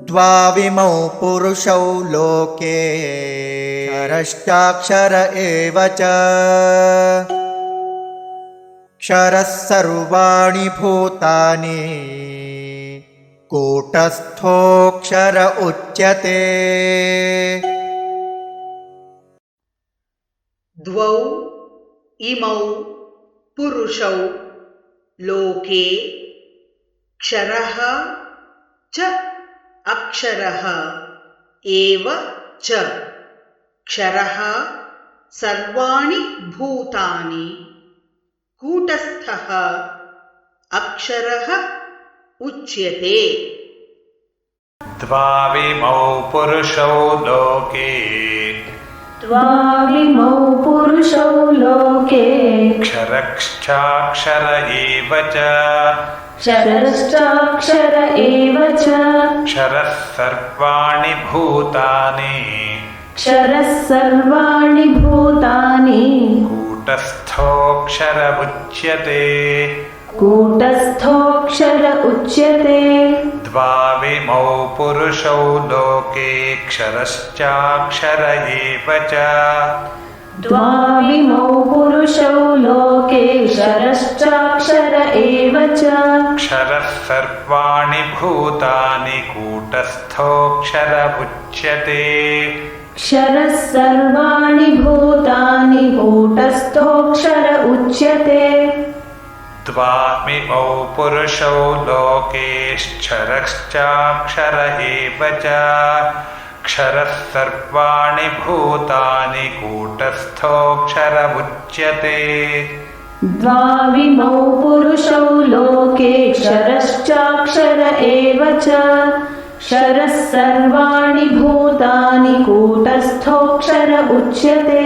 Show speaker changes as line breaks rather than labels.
द्वाविमौ पुरुषौ लोके क्षरश्चाक्षर एव च क्षरः सर्वाणि भूतानि कूटस्थोऽक्षर उच्यते।
द्वौ इमौ पुरुषौ लोके क्षरः च अक्षरः एव च क्षरः सर्वाणि भूतानि कूटस्थः अक्षरः उच्यते।
द्वाविमौ पुरुषौ लोके
द्वाविमौ पुरुषौ लोके
क्षरश्चाक्षर एव च
क्षरश्चाक्षर एव च
क्षरः सर्वाणि भूतानि
क्षरः सर्वाणि भूतानि
कूटस्थोऽक्षर उच्यते।
कूटस्थोऽक्षर उच्यते।
द्वाविमौ पुरुषौ लोके क्षरश्चाक्षर एव च
द्वाविमौ पुरुषौ लोके क्षरश्चाक्षर एव च
क्षरः सर्वाणि भूतानि कूटस्थोऽक्षर उच्यते।
क्षरः सर्वाणि भूतानि कूटस्थोऽक्षर उच्यते।
द्वाविमौ पुरुषौ लोकेश्क्षरश्चाक्षर एव च क्षरः सर्वाणि भूतानि कूटस्थोऽक्षर उच्यते।
द्वाविमौ पुरुषौ लोके क्षरश्चाक्षर एव च क्षरः सर्वाणि भूतानि कूटस्थोऽक्षर उच्यते।